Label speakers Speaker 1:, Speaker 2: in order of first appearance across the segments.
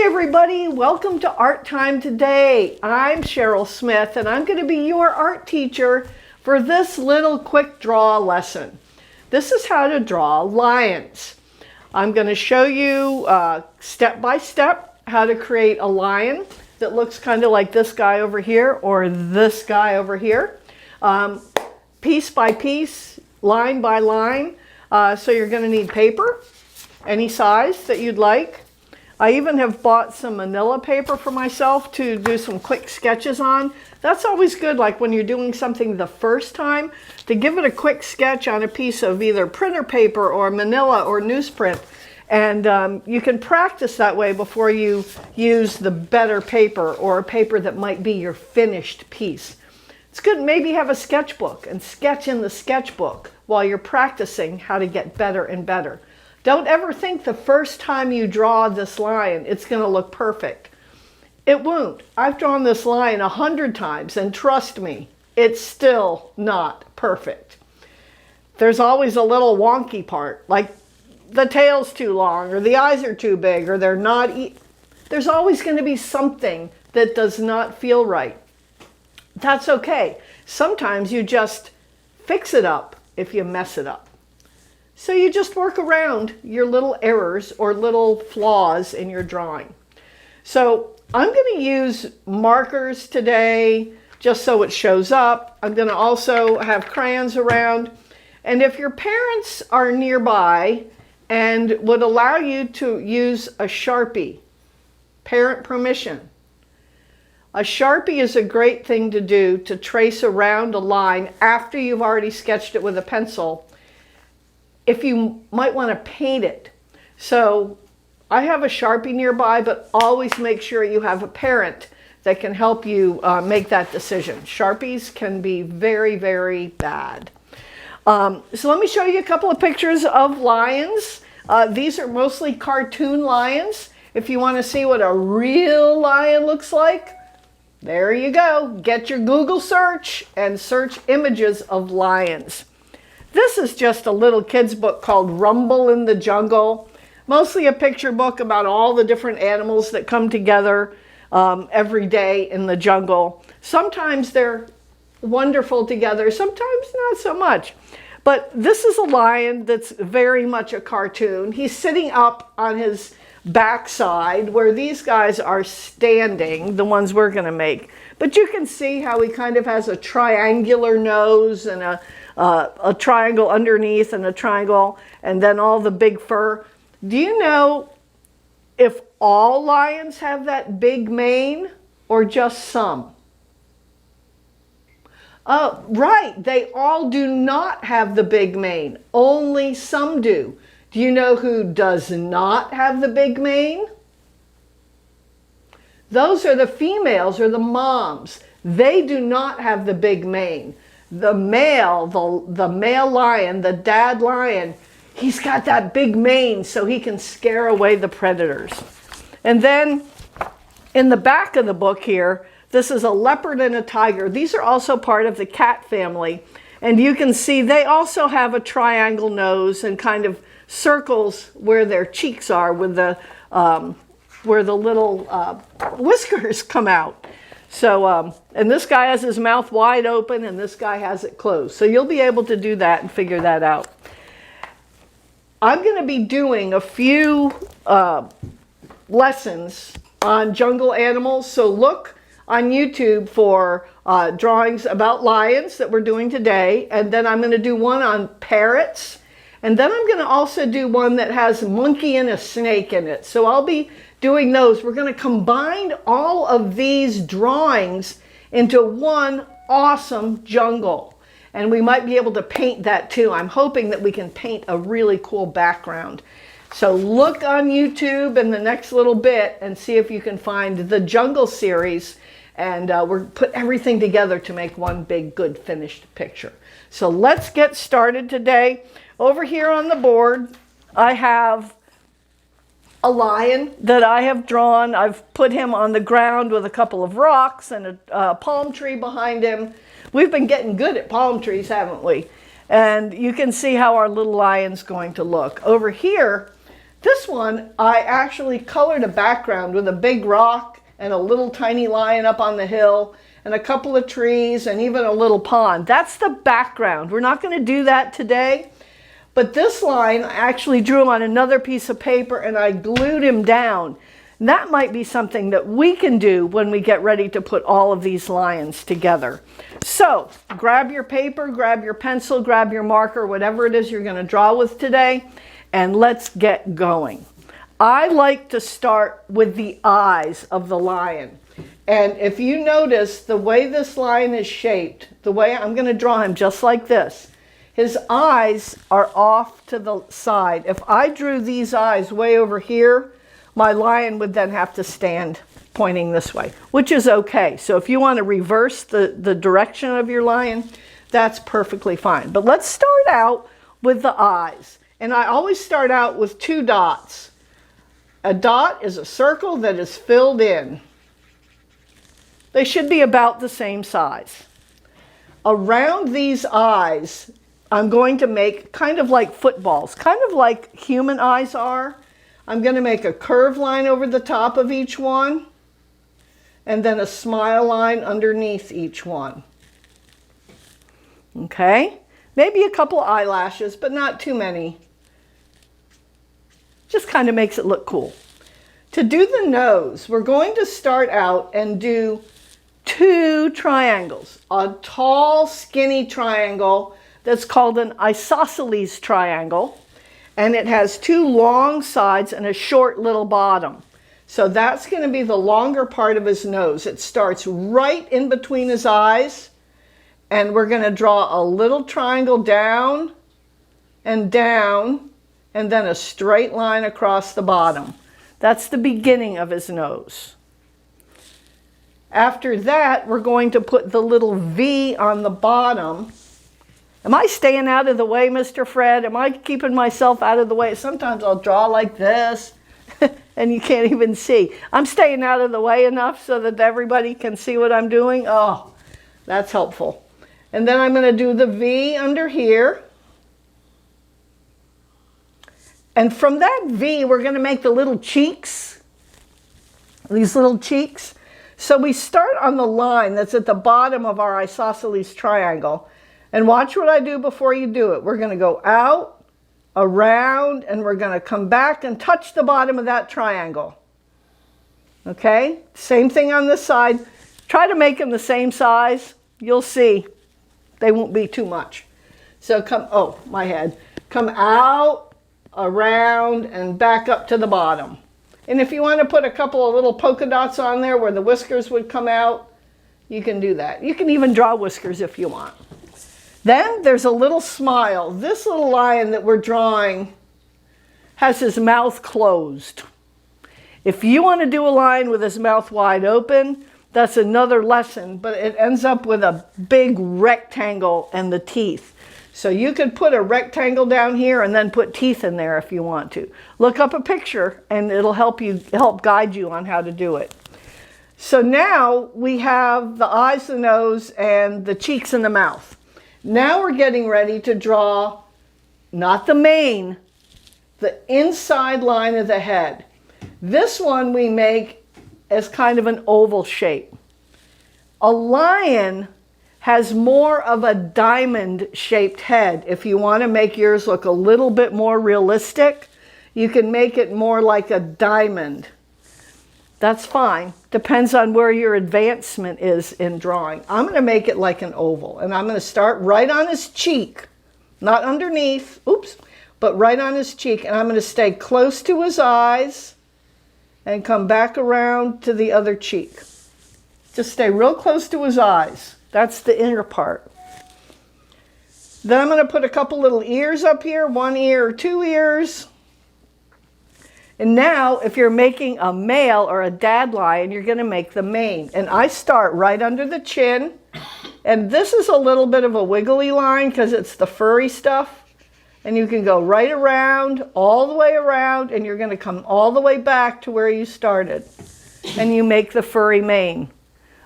Speaker 1: Hi everybody, welcome to Art Time today. I'm Cheryl Smith and I'm going to be your art teacher for this little quick draw lesson. This is how to draw lions. I'm going to show you step by step how to create a lion that looks kind of like this guy over here or this guy over here. Piece by piece, line by line. So you're going to need paper, any size that you'd like. I even have bought some manila paper for myself to do some quick sketches on. That's always good, like when you're doing something the first time, to give it a quick sketch on a piece of either printer paper or manila or newsprint. And you can practice that way before you use the better paper or a paper that might be your finished piece. It's good to maybe have a sketchbook and sketch in the sketchbook while you're practicing how to get better and better. Don't ever think the first time you draw this lion, it's going to look perfect. It won't. I've drawn this lion 100 times, and trust me, it's still not perfect. There's always a little wonky part, like the tail's too long, or the eyes are too big, or they're not. There's always going to be something that does not feel right. That's okay. Sometimes you just fix it up if you mess it up. So you just work around your little errors or little flaws in your drawing. So I'm going to use markers today just so it shows up. I'm going to also have crayons around. And if your parents are nearby and would allow you to use a Sharpie, parent permission. A Sharpie is a great thing to do to trace around a line after you've already sketched it with a pencil, if you might want to paint it. So I have a Sharpie nearby, but always make sure you have a parent that can help you make that decision. Sharpies can be very, very bad. So let me show you a couple of pictures of lions. These are mostly cartoon lions. If you want to see what a real lion looks like, there you go. Get your Google search and search images of lions. This is just a little kid's book called Rumble in the Jungle. Mostly a picture book about all the different animals that come together every day in the jungle. Sometimes they're wonderful together, sometimes not so much. But this is a lion that's very much a cartoon. He's sitting up on his backside where these guys are standing, the ones we're going to make. But you can see how he kind of has a triangular nose and a triangle underneath and a triangle, and then all the big fur. Do you know if all lions have that big mane or just some? Oh, right, they all do not have the big mane. Only some do. Do you know who does not have the big mane? Those are the females or the moms. They do not have the big mane. The male, the male lion, the dad lion, he's got that big mane so he can scare away the predators. And then in the back of the book here, this is a leopard and a tiger. These are also part of the cat family. And you can see they also have a triangle nose and kind of circles where their cheeks are with the where the little whiskers come out. So, and this guy has his mouth wide open and this guy has it closed. So you'll be able to do that and figure that out. I'm going to be doing a few lessons on jungle animals. So look on YouTube for drawings about lions that we're doing today. And then I'm going to do one on parrots. And then I'm going to also do one that has a monkey and a snake in it. So I'll be doing those. We're going to combine all of these drawings into one awesome jungle. And we might be able to paint that too. I'm hoping that we can paint a really cool background. So look on YouTube in the next little bit and see if you can find the jungle series. And we'll put everything together to make one big, good, finished picture. So let's get started today. Over here on the board, I have a lion that I have drawn. I've put him on the ground with a couple of rocks and a palm tree behind him. We've been getting good at palm trees, haven't we? And you can see how our little lion's going to look. Over here, This one, I actually colored a background with a big rock and a little tiny lion up on the hill and a couple of trees and even a little pond. That's the background. We're not going to do that today. But this lion, I actually drew him on another piece of paper and I glued him down. And that might be something that we can do when we get ready to put all of these lions together. So grab your paper, grab your pencil, grab your marker, whatever it is you're going to draw with today, and let's get going. I like to start with the eyes of the lion. And if you notice the way this lion is shaped, the way I'm going to draw him just like this, his eyes are off to the side. If I drew these eyes way over here, my lion would then have to stand pointing this way, which is okay. So if you want to reverse the direction of your lion, that's perfectly fine. But let's start out with the eyes. And I always start out with 2 dots. A dot is a circle that is filled in. They should be about the same size. Around these eyes, I'm going to make kind of like footballs, kind of like human eyes are. I'm going to make a curved line over the top of each one, and then a smile line underneath each one. Okay? Maybe a couple eyelashes, but not too many. Just kind of makes it look cool. To do the nose, we're going to start out and do 2 triangles. A tall, skinny triangle that's called an isosceles triangle, and it has 2 long sides and a short little bottom. So that's going to be the longer part of his nose. It starts right in between his eyes, and we're going to draw a little triangle down, and then a straight line across the bottom. That's the beginning of his nose. After that, we're going to put the little V on the bottom. Am I staying out of the way, Mr. Fred? Am I keeping myself out of the way? Sometimes I'll draw like this, and you can't even see. I'm staying out of the way enough so that everybody can see what I'm doing. Oh, that's helpful. And then I'm going to do the V under here. And from that V, we're going to make the little cheeks, these little cheeks. So we start on the line that's at the bottom of our isosceles triangle. And watch what I do before you do it. We're going to go out, around, and we're going to come back and touch the bottom of that triangle. Okay? Same thing on this side. Try to make them the same size. You'll see. They won't be too much. So come, oh, my head. Come out, around, and back up to the bottom. And if you want to put a couple of little polka dots on there where the whiskers would come out, you can do that. You can even draw whiskers if you want. Then there's a little smile. This little lion that we're drawing has his mouth closed. If you want to do a lion with his mouth wide open, that's another lesson, but it ends up with a big rectangle and the teeth. So you could put a rectangle down here and then put teeth in there if you want to. Look up a picture and it'll help guide you on how to do it. So now we have the eyes, the nose, and the cheeks and the mouth. Now we're getting ready to draw, not the mane, the inside line of the head. This one we make as kind of an oval shape. A lion has more of a diamond-shaped head. If you want to make yours look a little bit more realistic, you can make it more like a diamond. That's fine. Depends on where your advancement is in drawing. I'm going to make it like an oval, and I'm going to start right on his cheek, not underneath, oops, but right on his cheek, and I'm going to stay close to his eyes and come back around to the other cheek. Just stay real close to his eyes. That's the inner part. Then I'm going to put a couple little ears up here, 1 ear or 2 ears. And now, if you're making a male or a dad lion, you're going to make the mane. And I start right under the chin. And this is a little bit of a wiggly line because it's the furry stuff. And you can go right around, all the way around, and you're going to come all the way back to where you started. And you make the furry mane.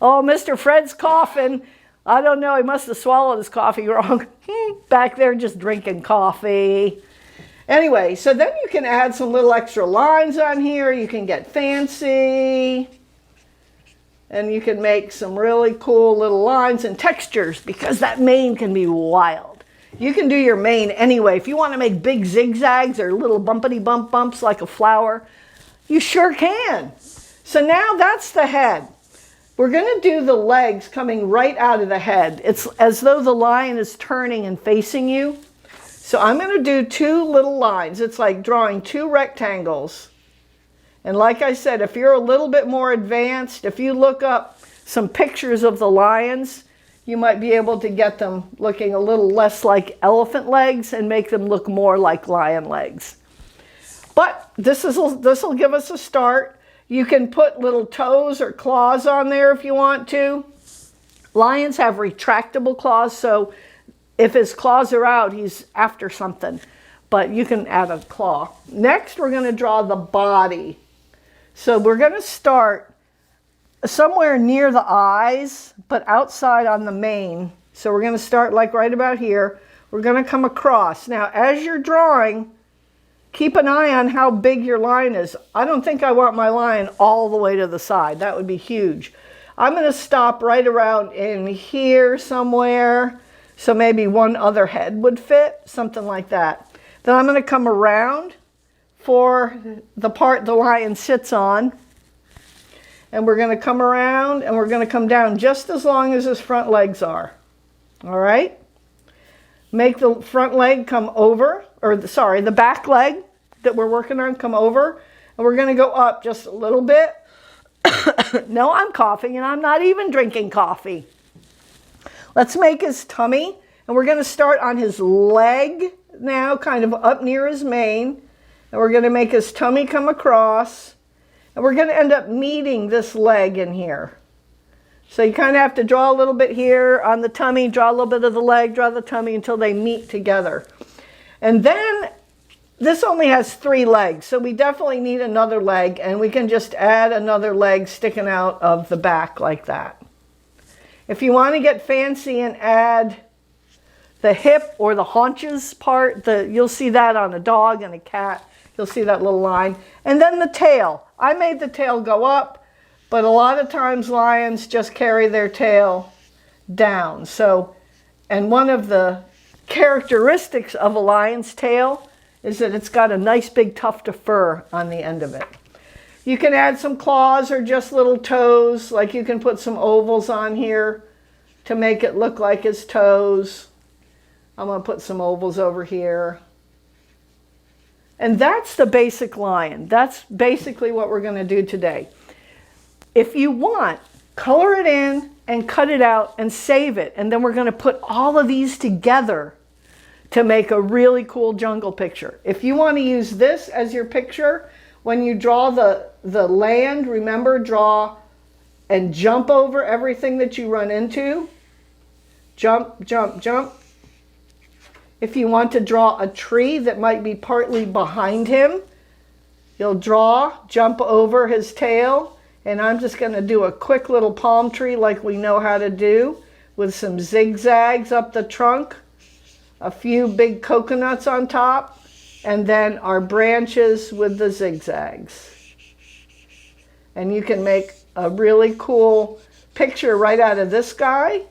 Speaker 1: Oh, Mr. Fred's coughing. I don't know, he must have swallowed his coffee wrong. Back there just drinking coffee. Anyway, so then you can add some little extra lines on here. You can get fancy. And you can make some really cool little lines and textures because that mane can be wild. You can do your mane anyway. If you want to make big zigzags or little bumpity bumps like a flower, you sure can. So now that's the head. We're going to do the legs coming right out of the head. It's as though the lion is turning and facing you. So I'm going to do two little lines. It's like drawing two rectangles. And like I said, if you're a little bit more advanced, if you look up some pictures of the lions, you might be able to get them looking a little less like elephant legs and make them look more like lion legs. But this will give us a start. You can put little toes or claws on there if you want to. Lions have retractable claws, so if his claws are out, he's after something. But you can add a claw. Next, we're going to draw the body. So we're going to start somewhere near the eyes, but outside on the mane. So we're going to start like right about here. We're going to come across. Now, as you're drawing, keep an eye on how big your line is. I don't think I want my line all the way to the side. That would be huge. I'm going to stop right around in here somewhere. So maybe one other head would fit, something like that. Then I'm going to come around for the part the lion sits on. And we're going to come around and we're going to come down just as long as his front legs are. All right? Make the front leg come over, or sorry, the back leg that we're working on come over. And we're going to go up just a little bit. No, I'm coughing and I'm not even drinking coffee. Let's make his tummy, and we're going to start on his leg now, kind of up near his mane, and we're going to make his tummy come across, and we're going to end up meeting this leg in here. So you kind of have to draw a little bit here on the tummy, draw a little bit of the leg, draw the tummy until they meet together. And then this only has 3 legs, so we definitely need another leg, and we can just add another leg sticking out of the back like that. If you want to get fancy and add the hip or the haunches part, you'll see that on a dog and a cat. You'll see that little line. And then the tail. I made the tail go up, but a lot of times lions just carry their tail down. So, and one of the characteristics of a lion's tail is that it's got a nice big tuft of fur on the end of it. You can add some claws or just little toes, like you can put some ovals on here to make it look like his toes. I'm going to put some ovals over here. And that's the basic lion. That's basically what we're going to do today. If you want, color it in and cut it out and save it. And then we're going to put all of these together to make a really cool jungle picture. If you want to use this as your picture, when you draw the land, remember, draw and jump over everything that you run into. Jump, jump, jump. If you want to draw a tree that might be partly behind him, you'll draw, jump over his tail, and I'm just going to do a quick little palm tree like we know how to do, with some zigzags up the trunk, a few big coconuts on top, and then our branches with the zigzags. And you can make a really cool picture right out of this guy.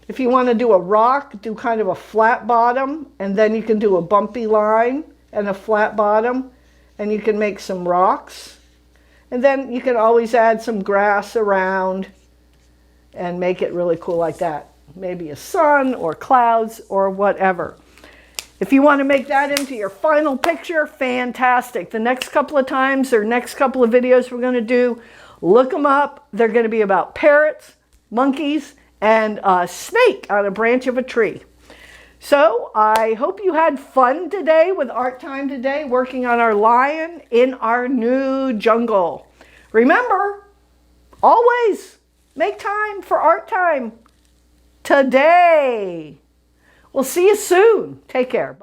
Speaker 1: If you want to do a rock, do kind of a flat bottom, and then you can do a bumpy line and a flat bottom, and you can make some rocks. And then you can always add some grass around and make it really cool like that. Maybe a sun or clouds or whatever. If you want to make that into your final picture, fantastic. The next couple of times or next couple of videos we're going to do, look them up. They're going to be about parrots, monkeys, and a snake on a branch of a tree. So I hope you had fun today with Art Time today, working on our lion in our new jungle. Remember, always make time for Art Time today. We'll see you soon. Take care.